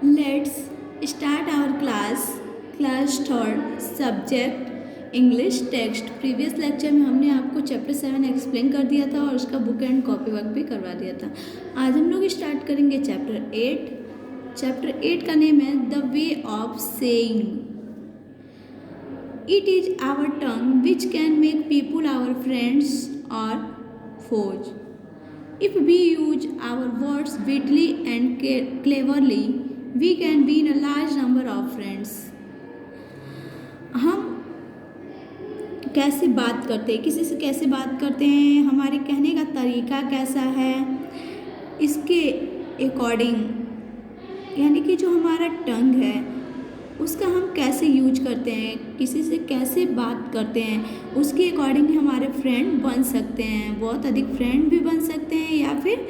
Let's start our class third subject English text। Previous lecture में हमने आपको chapter 7 explain कर दिया था और उसका बुक एंड कॉपी वर्क भी करवा दिया था। आज हम लोग स्टार्ट करेंगे चैप्टर 8। चैप्टर 8 का नेम है the way of saying. It is our tongue which can make people our friends और foes. If we use our words witty and cleverly, we can win a large number of friends. हम कैसे बात करते हैं, किसी से कैसे बात करते हैं, हमारे कहने का तरीका कैसा है, इसके अकॉर्डिंग यानी कि जो हमारा टंग है उसका हम कैसे यूज करते हैं, किसी से कैसे बात करते हैं, उसके अकॉर्डिंग हमारे फ्रेंड बन सकते हैं, बहुत अधिक फ्रेंड भी बन सकते हैं। या फिर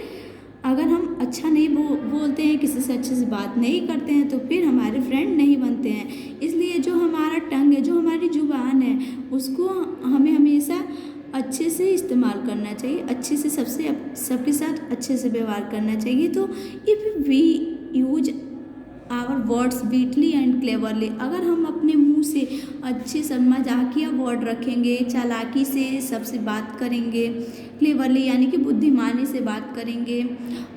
अगर हम अच्छा नहीं बोलते हैं, किसी से अच्छे से बात नहीं करते हैं तो फिर हमारे फ्रेंड नहीं बनते हैं। इसलिए जो हमारा टंग है, जो हमारी जुबान है, उसको हमें हमेशा अच्छे से इस्तेमाल करना चाहिए, अच्छे से सबके साथ अच्छे से व्यवहार करना चाहिए। तो if we use our words wittily and cleverly, अगर हम अपने मुंह से अच्छे से मजाकिया वर्ड रखेंगे, चालाकी से सबसे बात करेंगे, क्लेवरली यानी कि बुद्धिमानी से बात करेंगे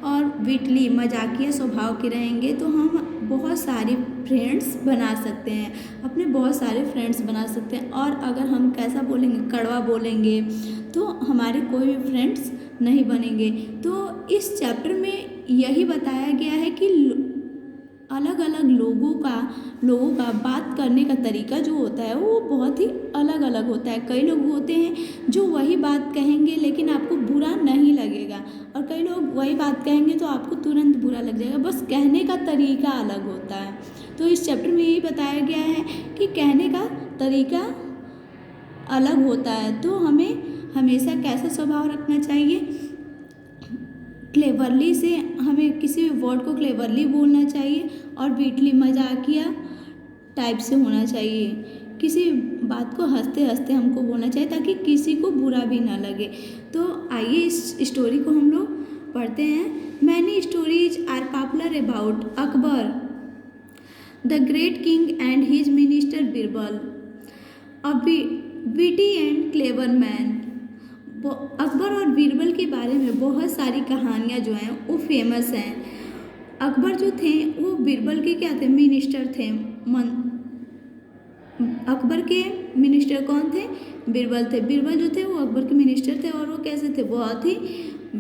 और वीटली मजाकिया स्वभाव के रहेंगे तो हम बहुत सारे फ्रेंड्स बना सकते हैं, अपने बहुत सारे फ्रेंड्स बना सकते हैं। और अगर हम कैसा बोलेंगे, कड़वा बोलेंगे तो हमारे कोई भी फ्रेंड्स नहीं बनेंगे। तो इस चैप्टर में यही बताया गया है कि अलग अलग लोगों का बात करने का तरीका जो होता है वो बहुत ही अलग अलग होता है। कई लोग होते हैं जो वही बात कहेंगे लेकिन आपको बुरा नहीं लगेगा, और कई लोग वही बात कहेंगे तो आपको तुरंत बुरा लग जाएगा, बस कहने का तरीका अलग होता है। तो इस चैप्टर में यही बताया गया है कि कहने का तरीका अलग होता है, तो हमें हमेशा कैसा स्वभाव रखना चाहिए, क्लेवरली से हमें किसी भी वर्ड को क्लेवरली बोलना चाहिए और वीटली मजाकिया टाइप से होना चाहिए। किसी बात को हंसते हंसते हमको बोलना चाहिए ताकि किसी को बुरा भी ना लगे। तो आइए इस स्टोरी को हम लोग पढ़ते हैं। Many stories are popular about Akbar the great king and his minister Birbal, a witty and clever man. Akbar और बीरबल के बारे में बहुत सारी कहानियाँ जो हैं वो फेमस हैं। अकबर जो थे वो बीरबल के क्या थे, मिनिस्टर थे। अकबर के मिनिस्टर कौन थे, बीरबल थे। बीरबल जो थे वो अकबर के मिनिस्टर थे और वो कैसे थे, बहुत ही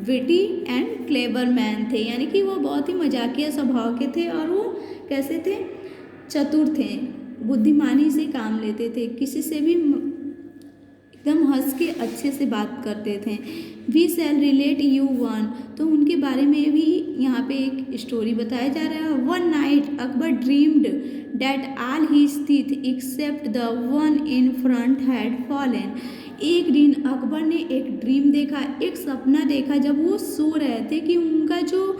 विटी एंड क्लेवर मैन थे, यानी कि वो बहुत ही मजाकिया स्वभाव के थे और वो कैसे थे, चतुर थे, बुद्धिमानी से काम लेते थे, किसी से भी एकदम हंस के अच्छे से बात करते थे। We shall relate you one, तो उनके बारे में भी यहाँ पे एक स्टोरी बताया जा रहा है। One night Akbar dreamed that all his teeth except the one in front had fallen. एक दिन अकबर ने एक ड्रीम देखा, एक सपना देखा जब वो सो रहे थे कि उनका जो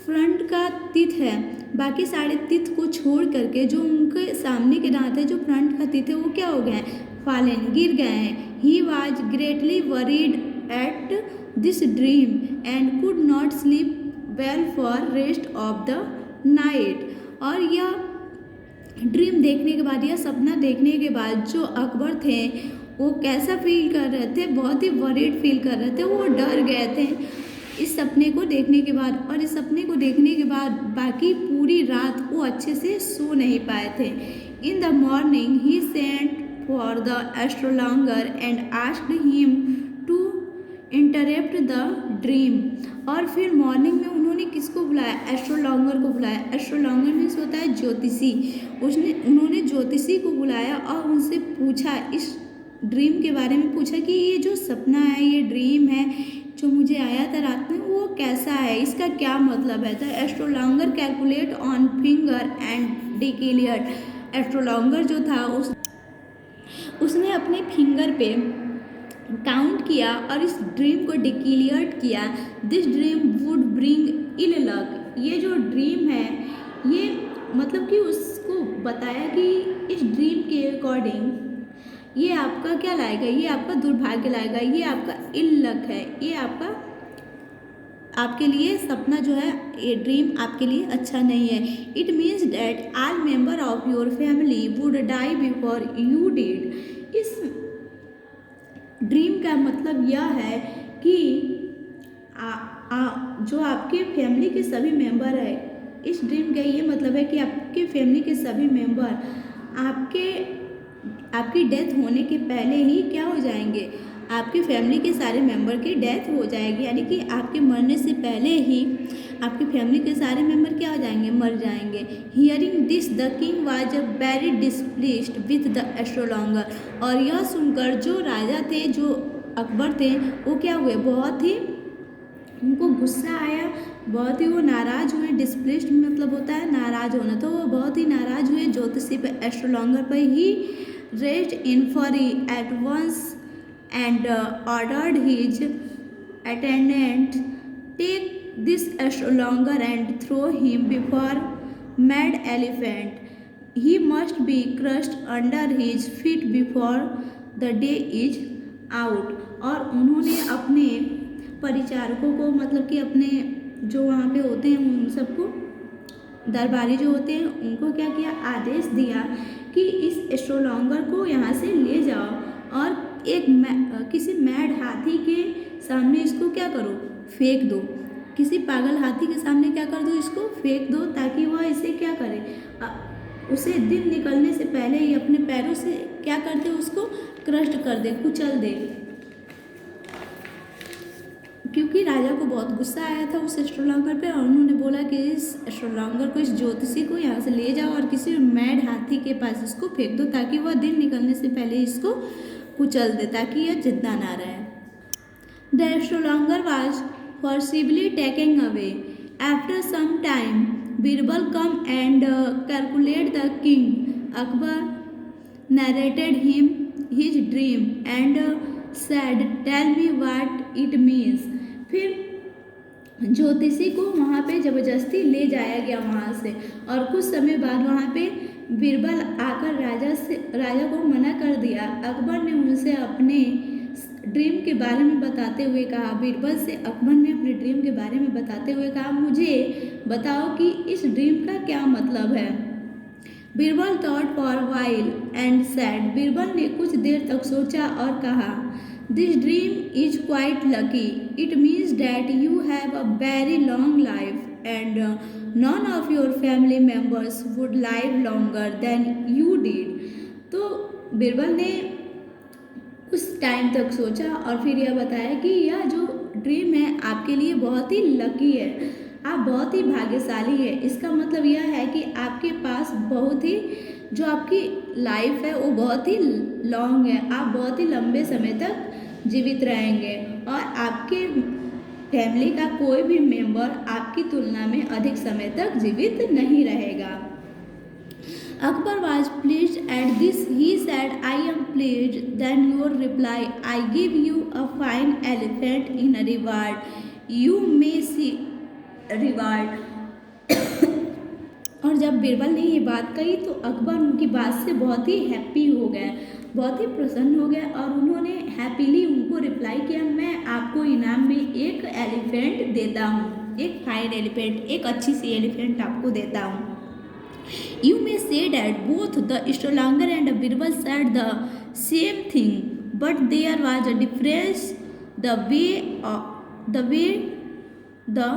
फ्रंट का टीथ है, बाकी सारे टीथ को छोड़ करके जो उनके सामने के दांत है, जो फ्रंट का टीथ है, वो क्या हो गए हैं, फॉलन, गिर गए हैं। He was greatly worried at this dream and could not sleep well for rest of the night। और यह ड्रीम देखने के बाद, यह सपना देखने के बाद जो अकबर थे वो कैसा फील कर रहे थे, बहुत ही वरीड फील कर रहे थे, वो डर गए थे इस सपने को देखने के बाद। और इस सपने को देखने के बाद बाकी पूरी रात वो अच्छे से सो नहीं पाए थे। इन द मॉर्निंग ही sent for the astrologer and asked him to interrupt the dream। और फिर मॉर्निंग में उन्होंने किसको बुलाया, एस्ट्रोलॉगर को बुलाया। एस्ट्रोलॉगर मीन्स होता है ज्योतिषी। उन्होंने ज्योतिषी को बुलाया और उनसे पूछा, इस ड्रीम के बारे में पूछा कि ये जो सपना है, ये ड्रीम है जो मुझे आया था रात में, वो कैसा है, इसका क्या मतलब है। तो astrologer calculate on finger and declared. Astrologer जो था उसने अपने फिंगर पे काउंट किया और इस ड्रीम को डिक्लेयर किया, this dream would bring ill luck. ये जो ड्रीम है, ये मतलब कि उसको बताया कि इस ड्रीम के अकॉर्डिंग ये आपका क्या लाएगा, ये आपका दुर्भाग्य लाएगा, ये आपका इल लक है, ये आपका आपके लिए सपना जो है, ये ड्रीम आपके लिए अच्छा नहीं है। It means that all member of your family would die before you did. इस ड्रीम का मतलब यह है कि जो आपके फैमिली के सभी मेंबर है, इस ड्रीम का ये मतलब है कि आपके फैमिली के सभी मेंबर आपकी डेथ होने के पहले ही क्या हो जाएंगे, आपकी फैमिली के सारे मेंबर की डेथ हो जाएगी, यानी कि आपके मरने से पहले ही आपकी फैमिली के सारे मेंबर क्या हो जाएंगे, मर जाएंगे। Hearing this the king was very displeased with the astrologer. और यह सुनकर जो राजा थे, जो अकबर थे, वो क्या हुए, बहुत ही उनको गुस्सा आया, बहुत ही वो नाराज़ हुए। डिस्प्लेस्ड मतलब होता है नाराज़ होना, तो वो बहुत ही नाराज़ हुए ज्योतिषी पे, एस्ट्रोलॉगर पर ही rest in fury at once and ordered his attendant take this astrologer and throw him before mad elephant. He must be crushed under his feet before the day is out. और उन्होंने अपने परिचारकों को, मतलब कि अपने जो वहाँ पे होते हैं उन सबको, दरबारी जो होते हैं उनको क्या किया, आदेश दिया कि इस एस्ट्रोलॉगर को यहाँ से ले जाओ और एक किसी मैड हाथी के सामने इसको क्या करो, फेंक दो। किसी पागल हाथी के सामने क्या कर दो, इसको फेंक दो, ताकि वह इसे क्या करे, उसे दिन निकलने से पहले ही अपने पैरों से क्या कर दे, उसको क्रस्ट कर दे, कुचल दे। क्योंकि राजा को बहुत गुस्सा आया था उस एस्ट्रोलॉगर पे, और उन्होंने बोला कि इस एस्ट्रोलॉगर को, इस ज्योतिषी को यहाँ से ले जाओ और किसी मैड हाथी के पास इसको फेंक दो, ताकि वह दिन निकलने से पहले इसको कुचल दे, ताकि यह जिंदा ना रहे। The astrologer was forcibly taken away. After some time, Birbal come and calculate the king. Akbar narrated him his dream and said, "Tell me what it means." फिर ज्योतिषी को वहाँ पे ज़बरदस्ती ले जाया गया वहाँ से, और कुछ समय बाद वहाँ पे बीरबल आकर राजा को मना कर दिया। अकबर ने उनसे अपने ड्रीम के बारे में बताते हुए कहा, बीरबल से अकबर ने अपने ड्रीम के बारे में बताते हुए कहा, मुझे बताओ कि इस ड्रीम का क्या मतलब है। Birbal thought for while and said, Birbal ने कुछ देर तक सोचा और कहा, this dream is quite lucky, it means that you have a very long life and none of your family members would live longer than you did. तो बीरबल ने उस time तक सोचा और फिर यह बताया कि यह जो ड्रीम है आपके लिए बहुत ही लकी है, आप बहुत ही भाग्यशाली है। इसका मतलब यह है कि आपके पास बहुत ही, जो आपकी लाइफ है वो बहुत ही लॉन्ग है, आप बहुत ही लंबे समय तक जीवित रहेंगे और आपके फैमिली का कोई भी मेंबर आपकी तुलना में अधिक समय तक जीवित नहीं रहेगा। Akbar was pleased at this. He said, I am pleased. Then your reply, I give you a fine elephant in a reward. You may see reward. और जब बीरबल ने ये बात कही तो अकबर उनकी बात से बहुत ही हैप्पी हो गए, बहुत ही प्रसन्न हो गए, और उन्होंने हैप्पीली उनको रिप्लाई किया, मैं आपको इनाम में एक एलिफेंट देता हूँ, एक फाइन एलिफेंट, एक अच्छी सी एलिफेंट आपको देता हूँ। You may say that both the astrologer and Birbal said the same thing, but there was a difference the way the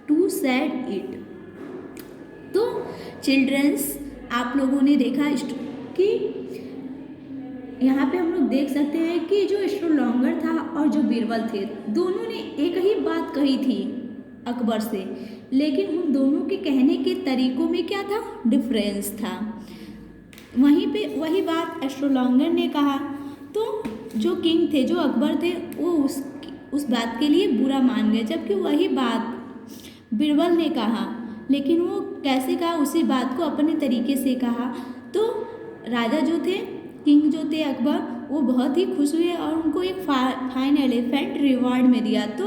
two said it. तो चिल्ड्रंस, आप लोगों ने देखा कि यहाँ पे हम लोग देख सकते हैं कि जो एस्ट्रोलॉगर था और जो बीरबल थे, दोनों ने एक ही बात कही थी अकबर से, लेकिन उन दोनों के कहने के तरीकों में क्या था, डिफरेंस था। वहीं पे वही बात एस्ट्रोलॉगर ने कहा तो जो किंग थे, जो अकबर थे, वो उस बात के लिए बुरा मान गए, जबकि वही बात बीरबल ने कहा, लेकिन वो कैसे कहा, उसी बात को अपने तरीके से कहा। तो राजा जो थे, किंग जो थे अकबर, वो बहुत ही खुश हुए और उनको एक फाइन एलिफेंट रिवार्ड में दिया। तो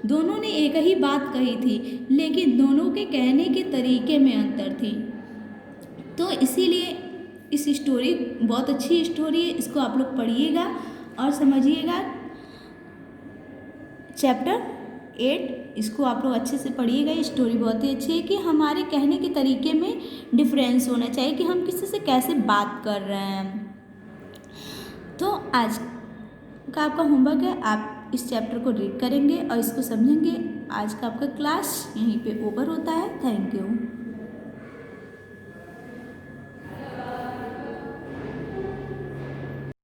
दोनों ने एक ही बात कही थी, लेकिन दोनों के कहने के तरीके में अंतर थी। तो इसीलिए इस स्टोरी बहुत अच्छी स्टोरी है, इसको आप लोग पढ़िएगा और समझिएगा। चैप्टर 8 इसको आप लोग अच्छे से पढ़िएगा। ये स्टोरी बहुत ही अच्छी है कि हमारे कहने के तरीके में डिफरेंस होना चाहिए कि हम किसी से कैसे बात कर रहे हैं। तो आज का आपका होमवर्क है, आप इस चैप्टर को रीड करेंगे और इसको समझेंगे। आज का आपका क्लास यहीं पे ओवर होता है। Thank you.